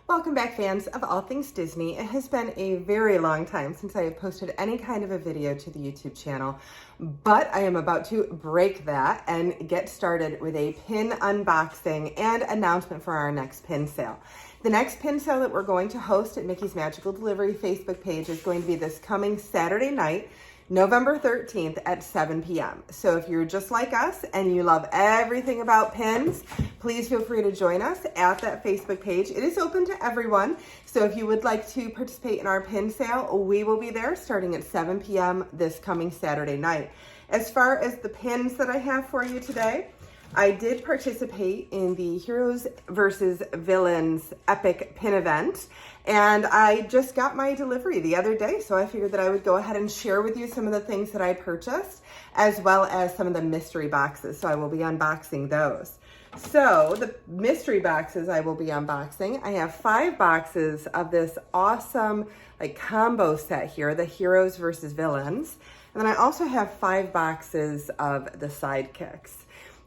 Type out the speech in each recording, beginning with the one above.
Welcome back, fans of all things Disney. It has been a very long time since I have posted any kind of a video to the YouTube channel, but I am about to break that and get started with a pin unboxing and announcement for our next pin sale. The next pin sale that we're going to host at Mickey's Magical Delivery Facebook page is going to be this coming Saturday night, November 13th at 7 p.m. So if you're just like us and you love everything about pins, please feel free to join us at that Facebook page. It is open to everyone. So if you would like to participate in our pin sale, we will be there starting at 7 p.m. this coming Saturday night. As far as the pins that I have for you today, I did participate in the Heroes versus Villains epic pin event, and I just got my delivery the other day, so I figured that I would go ahead and share with you some of the things that I purchased, as well as some of the mystery boxes, so I will be unboxing those. So the mystery boxes I will be unboxing, I have 5 boxes of this awesome combo set here, the Heroes versus Villains, and then I also have 5 boxes of the Sidekicks.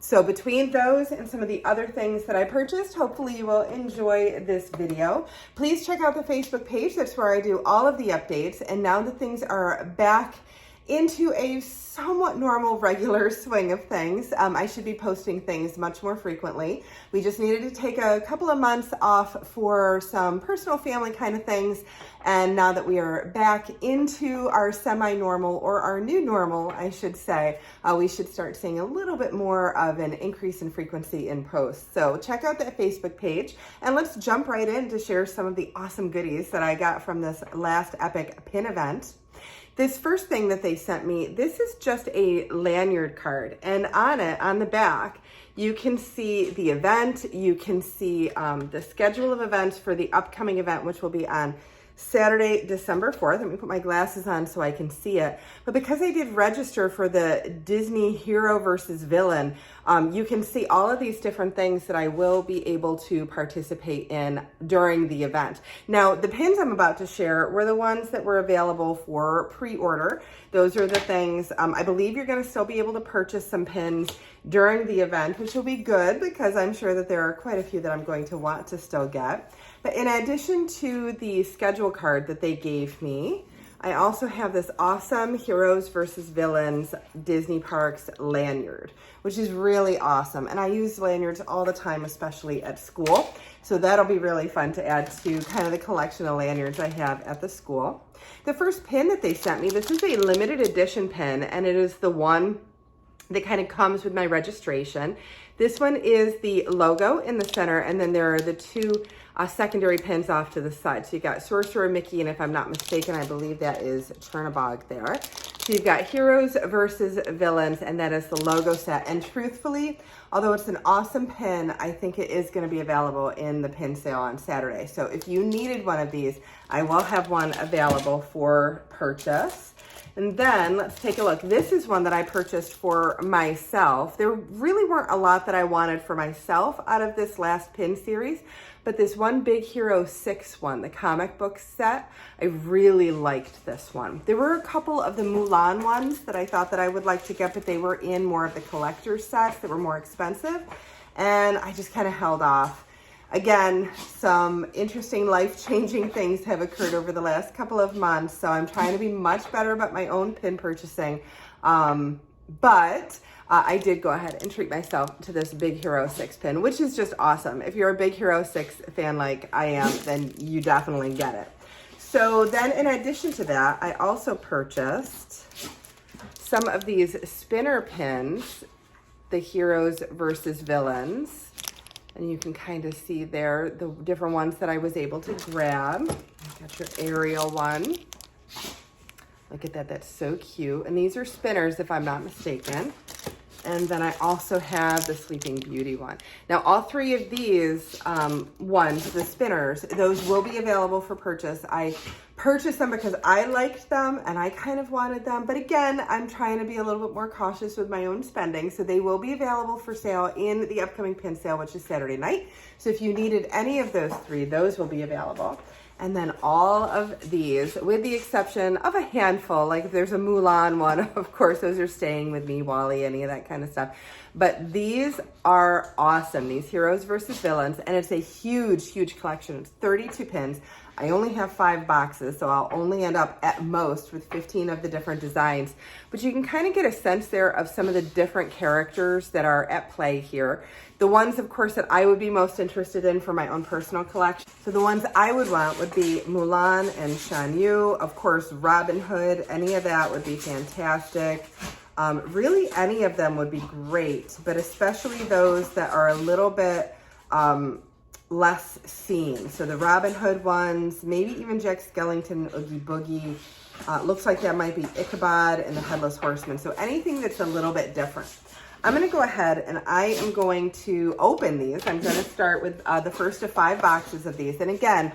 So between those and some of the other things that I purchased, hopefully you will enjoy this video. Please check out the Facebook page. That's where I do all of the updates. And now that things are back into a somewhat normal, regular swing of things, I should be posting things much more frequently. We just needed to take a couple of months off for some personal family kind of things. And now that we are back into our semi-normal, or our new normal, I should say, we should start seeing a little bit more of an increase in frequency in posts. So check out that Facebook page and let's jump right in to share some of the awesome goodies that I got from this last epic pin event. This first thing that they sent me, this is just a lanyard card, and on it, on the back, you can see the event, you can see the schedule of events for the upcoming event, which will be on Saturday, December 4th. Let me put my glasses on so I can see it. But because I did register for the Disney Hero versus Villain, you can see all of these different things that I will be able to participate in during the event. Now, the pins I'm about to share were the ones that were available for pre-order. Those are the things, I believe you're going to still be able to purchase some pins during the event, which will be good because I'm sure that there are quite a few that I'm going to want to still get. But in addition to the schedule card that they gave me, I also have this awesome Heroes versus Villains Disney Parks lanyard, which is really awesome. And I use lanyards all the time, especially at school. So that'll be really fun to add to kind of the collection of lanyards I have at the school. The first pin that they sent me, this is a limited edition pin, and it is the one that kind of comes with my registration. This one is the logo in the center, and then there are the 2 secondary pins off to the side. So you've got Sorcerer Mickey, and if I'm not mistaken, I believe that is Chernabog there. So you've got Heroes versus Villains, and that is the logo set. And truthfully, although it's an awesome pin, I think it is going to be available in the pin sale on Saturday. So if you needed one of these, I will have one available for purchase. And then let's take a look. This is one that I purchased for myself. There really weren't a lot that I wanted for myself out of this last pin series, but this one Big Hero 6 one, the comic book set, I really liked this one. There were a couple of the Mulan ones that I thought that I would like to get, but they were in more of the collector's sets that were more expensive, and I just kind of held off. Again, some interesting life-changing things have occurred over the last couple of months, so I'm trying to be much better about my own pin purchasing. But I did go ahead and treat myself to this Big Hero 6 pin, which is just awesome. If you're a Big Hero 6 fan like I am, then you definitely get it. So then in addition to that, I also purchased some of these spinner pins, the Heroes versus Villains. And you can kind of see there the different ones that I was able to grab. Got your Ariel one. Look at that, that's so cute. And these are spinners, if I'm not mistaken. And then I also have the Sleeping Beauty one. Now, all 3 of these ones, the spinners, those will be available for purchase. I purchased them because I liked them and I kind of wanted them. But again, I'm trying to be a little bit more cautious with my own spending. So they will be available for sale in the upcoming pin sale, which is Saturday night. So if you needed any of those 3, those will be available. And then all of these, with the exception of a handful, like if there's a Mulan one, of course, those are staying with me, Wally, any of that kind of stuff. But these are awesome, these Heroes versus Villains, and it's a huge, huge collection. It's 32 pins. I only have 5 boxes, so I'll only end up at most with 15 of the different designs. But you can kind of get a sense there of some of the different characters that are at play here. The ones, of course, that I would be most interested in for my own personal collection. So the ones I would want would be Mulan and Shan Yu. Of course, Robin Hood, any of that would be fantastic. Really, any of them would be great, but especially those that are a little bit less seen. So the Robin Hood ones, maybe even Jack Skellington, Oogie Boogie. Looks like that might be Ichabod and the Headless Horseman. So anything that's a little bit different. I'm going to go ahead and I am going to open these. I'm going to start with the first of 5 boxes of these. And again,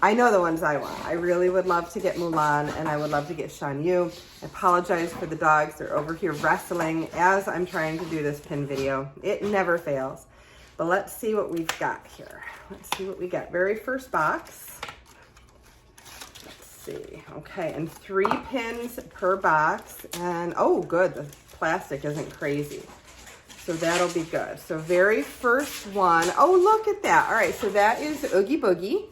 I know the ones I want. I really would love to get Mulan, and I would love to get Shan Yu. I apologize for the dogs. They're over here wrestling as I'm trying to do this pin video. It never fails. But let's see what we've got here. Let's see what we got. Very first box. Let's see. Okay, and 3 pins per box. And, oh, good. The plastic isn't crazy. So that'll be good. So very first one. Oh, look at that. All right, so that is Oogie Boogie.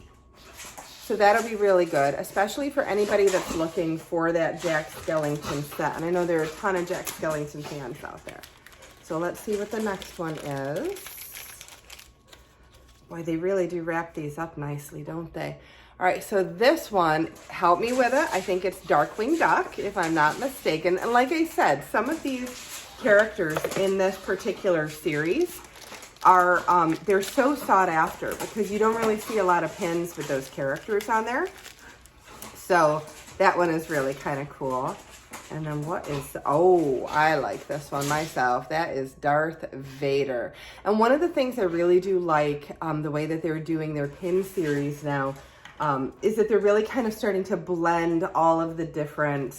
So that'll be really good, especially for anybody that's looking for that Jack Skellington set. And I know there are a ton of Jack Skellington fans out there. So let's see what the next one is. Boy, they really do wrap these up nicely, don't they? All right, so this one, help me with it. I think it's Darkwing Duck, if I'm not mistaken. And like I said, some of these characters in this particular series are, they're so sought after because you don't really see a lot of pins with those characters on there. So that one is really kind of cool. And then what is, oh, I like this one myself. That is Darth Vader. And one of the things I really do like, the way that they're doing their pin series now, is that they're really kind of starting to blend all of the different,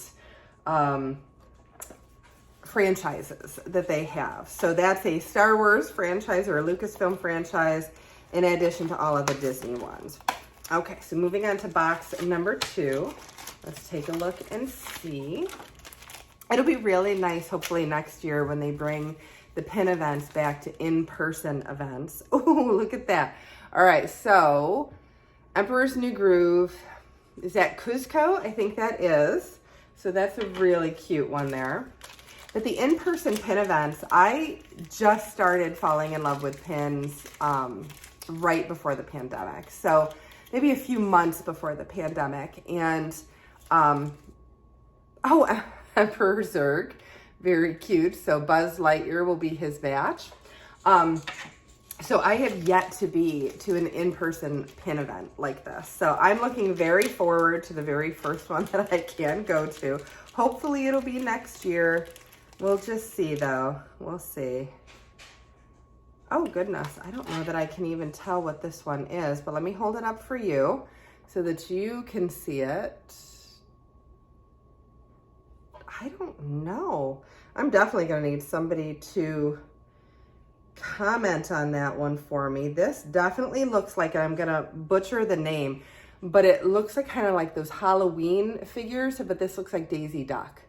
franchises that they have. So that's a Star Wars franchise or a Lucasfilm franchise in addition to all of the Disney ones. Okay, so moving on to box number 2. Let's take a look and see. It'll be really nice, hopefully next year when they bring the pin events back to in-person events. Oh, look at that. All right, so Emperor's New Groove. Is that Cuzco? I think that is. So that's a really cute one there. But the in-person pin events, I just started falling in love with pins right before the pandemic. So maybe a few months before the pandemic. And, oh, Emperor Zurg, very cute. So Buzz Lightyear will be his batch. So I have yet to be to an in-person pin event like this. So I'm looking very forward to the very first one that I can go to. Hopefully it'll be next year. We'll just see, though. We'll see. Oh, goodness. I don't know that I can even tell what this one is, but let me hold it up for you so that you can see it. I don't know. I'm definitely going to need somebody to comment on that one for me. This definitely looks like, I'm going to butcher the name, but it looks like kind of like those Halloween figures, but this looks like Daisy Duck.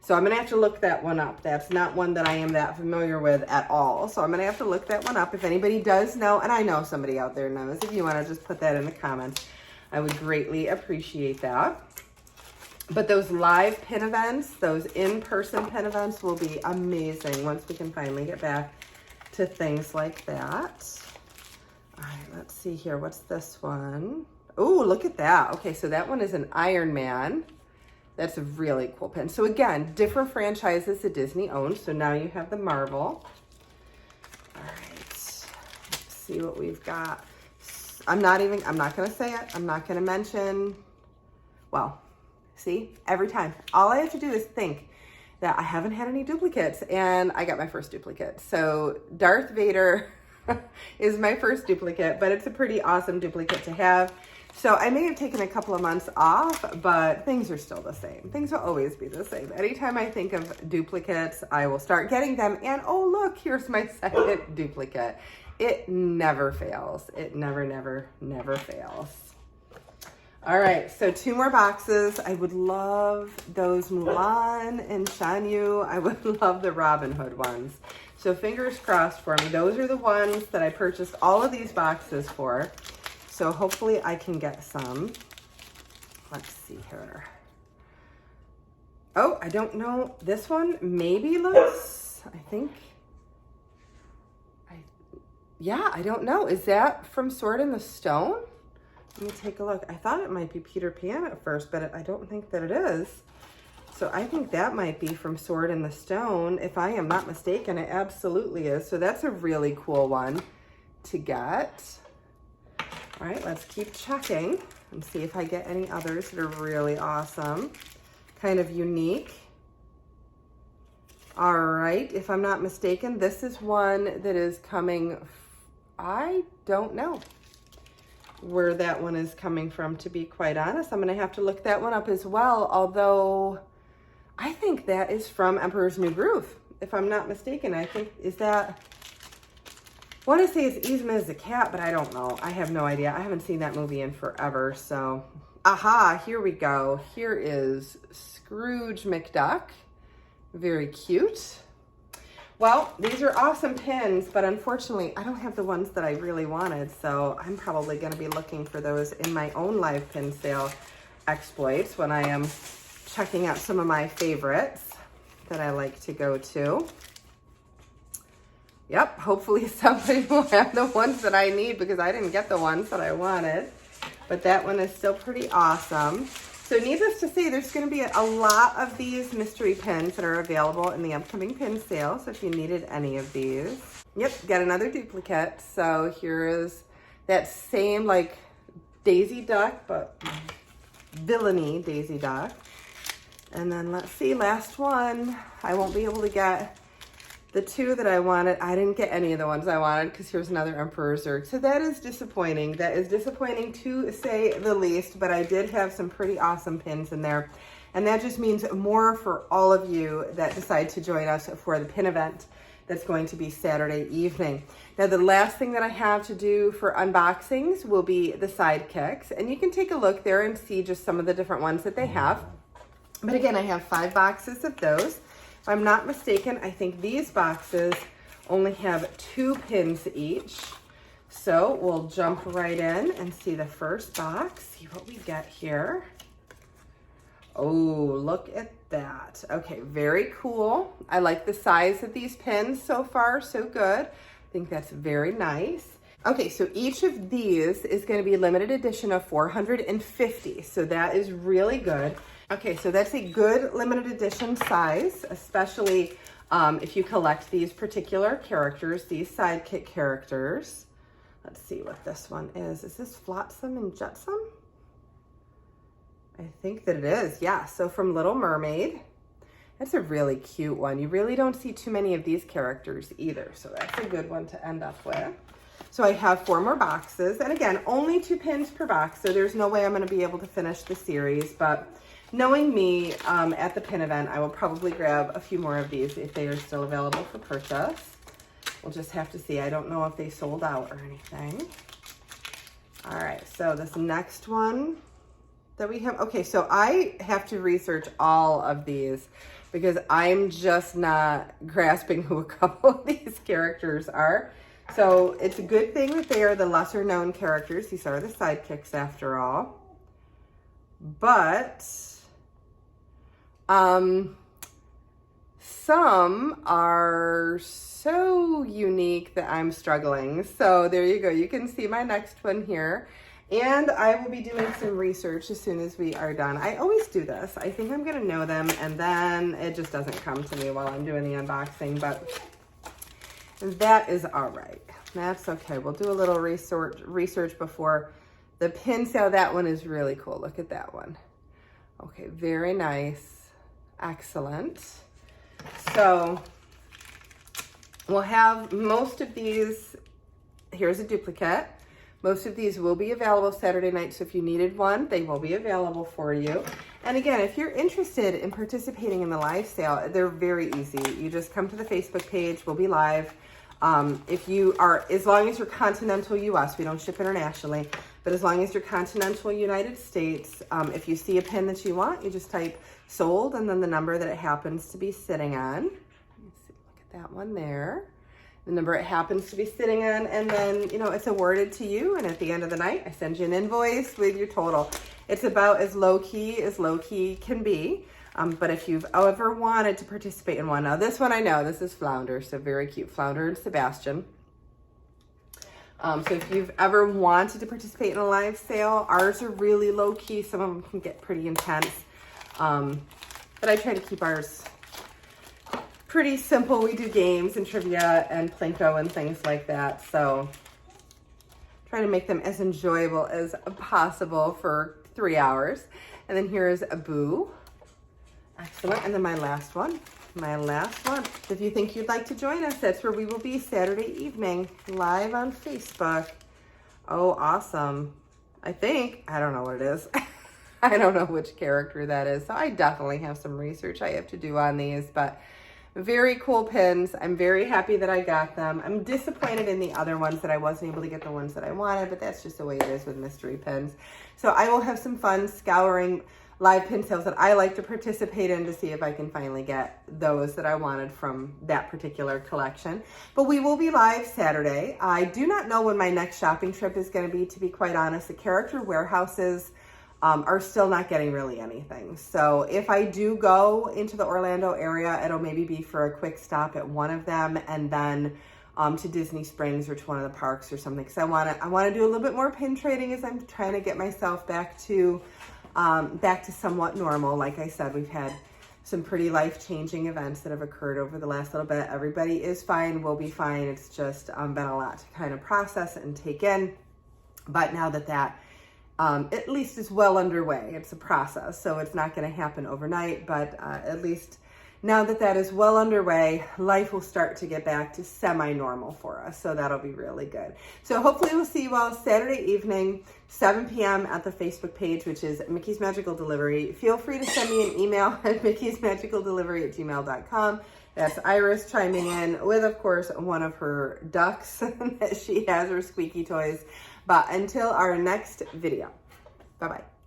So I'm going to have to look that one up. That's not one that I am that familiar with at all. So I'm going to have to look that one up. If anybody does know, and I know somebody out there knows, if you want to just put that in the comments, I would greatly appreciate that. But those live pin events, those in-person pin events will be amazing once we can finally get back to things like that. All right, let's see here. What's this one? Oh, look at that. Okay, so that one is an Iron Man. That's a really cool pin. So again, different franchises that Disney owns. So now you have the Marvel. All right, let's see what we've got. I'm not going to say it. I'm not going to mention, well, see, every time. All I have to do is think that I haven't had any duplicates, and I got my first duplicate. So Darth Vader is my first duplicate, but it's a pretty awesome duplicate to have. So I may have taken a couple of months off, but things are still the same. Things will always be the same. Anytime I think of duplicates, I will start getting them. And oh, look, here's my second duplicate. It never fails. It never, never, never fails. All right, so 2 more boxes. I would love those Mulan and Shan Yu. I would love the Robin Hood ones. So fingers crossed for me. Those are the ones that I purchased all of these boxes for. So hopefully I can get some. Let's see here. Oh, I don't know. This one maybe looks, I think. Yeah, I don't know. Is that from Sword in the Stone? Let me take a look. I thought it might be Peter Pan at first, but I don't think that it is. So I think that might be from Sword in the Stone. If I am not mistaken, it absolutely is. So that's a really cool one to get. All right, let's keep checking and see if I get any others that are really awesome. Kind of unique. All right, if I'm not mistaken, this is one that is coming, I don't know where that one is coming from, to be quite honest. I'm gonna have to look that one up as well, although I think that is from Emperor's New Groove, if I'm not mistaken. I think, is that, I want to say it's Yzma as the cat, but I don't know. I have no idea. I haven't seen that movie in forever, so. Aha, here we go. Here is Scrooge McDuck. Very cute. Well, these are awesome pins, but unfortunately, I don't have the ones that I really wanted, so I'm probably going to be looking for those in my own live pin sale exploits when I am checking out some of my favorites that I like to go to. Yep, hopefully somebody will have the ones that I need, because I didn't get the ones that I wanted, but that one is still pretty awesome. So needless to say, there's going to be a lot of these mystery pins that are available in the upcoming pin sale. So if you needed any of these. Yep, got another duplicate. So here is that same like Daisy Duck, but villainy Daisy Duck. And then let's see, last one. I won't be able to get the two that I wanted. I didn't get any of the ones I wanted, because here's another Emperor Zurg. So that is disappointing. That is disappointing to say the least, but I did have some pretty awesome pins in there. And that just means more for all of you that decide to join us for the pin event that's going to be Saturday evening. Now, the last thing that I have to do for unboxings will be the Sidekicks. And you can take a look there and see just some of the different ones that they have. But again, I have 5 boxes of those. If I'm not mistaken, I think these boxes only have 2 pins each. So we'll jump right in and see the first box, see what we get here. Oh, look at that. Okay, very cool. I like the size of these pins so far, so good. I think that's very nice. Okay, so each of these is going to be limited edition of 450. So that is really good. Okay, so that's a good limited edition size, especially if you collect these particular characters, these Sidekick characters. Let's see what this one is. Is this Flotsam and Jetsam? I think that it is, yeah. So from Little Mermaid. That's a really cute one. You really don't see too many of these characters either, so that's a good one to end up with. So I have 4 more boxes, and again, only 2 pins per box, so there's no way I'm going to be able to finish the series, but knowing me, at the pin event, I will probably grab a few more of these if they are still available for purchase. We'll just have to see. I don't know if they sold out or anything. All right, so this next one that we have, okay, so I have to research all of these because I'm just not grasping who a couple of these characters are. So it's a good thing that they are the lesser known characters. These are the Sidekicks after all. But some are so unique that I'm struggling. So there you go. You can see my next one here. And I will be doing some research as soon as we are done. I always do this. I think I'm going to know them, and then it just doesn't come to me while I'm doing the unboxing, but that is all right. That's okay. We'll do a little research before the pin sale. That one is really cool. Look at that one. Okay, very nice. Excellent. So we'll have most of these. Here's a duplicate. Most of these will be available Saturday night, so if you needed one, they will be available for you. And again, if you're interested in participating in the live sale, they're very easy. You just come to the Facebook page. We'll be live. If you are, as long as you're continental US, we don't ship internationally, but as long as you're continental United States, if you see a pin that you want, you just type sold and then the number that it happens to be sitting on. Let's see, look that one there, the number it happens to be sitting on, and then, you know, it's awarded to you, and at the end of the night, I send you an invoice with your total. It's about as low-key can be, but if you've ever wanted to participate in one, now this one I know, this is Flounder, so very cute, Flounder and Sebastian. So if you've ever wanted to participate in a live sale, ours are really low-key, some of them can get pretty intense, but I try to keep ours pretty simple. We do games and trivia and Plinko and things like that. So try to make them as enjoyable as possible for 3 hours. And then here's a Boo. Excellent. And then my last one. If you think you'd like to join us, that's where we will be Saturday evening, live on Facebook. Oh, awesome. I don't know what it is. I don't know which character that is. So I definitely have some research I have to do on these, but very cool pins. I'm very happy that I got them. I'm disappointed in the other ones that I wasn't able to get the ones that I wanted, but that's just the way it is with mystery pins. So I will have some fun scouring live pin sales that I like to participate in to see if I can finally get those that I wanted from that particular collection. But we will be live Saturday. I do not know when my next shopping trip is going to be quite honest. The character warehouses are still not getting really anything. So if I do go into the Orlando area, it'll maybe be for a quick stop at one of them, and then to Disney Springs or to one of the parks or something. Because I want to do a little bit more pin trading as I'm trying to get myself back to somewhat normal. Like I said, we've had some pretty life-changing events that have occurred over the last little bit. Everybody is fine, will be fine. It's just been a lot to kind of process and take in. But now that at least is well underway. It's a process, so it's not going to happen overnight, but at least now that is well underway, life will start to get back to semi-normal for us, so that'll be really good. So hopefully we'll see you all Saturday evening, 7 p.m. at the Facebook page, which is Mickey's Magical Delivery. Feel free to send me an email at mickey'smagicaldelivery@gmail.com. That's Iris chiming in with, of course, one of her ducks that she has, her squeaky toys. But until our next video, bye-bye.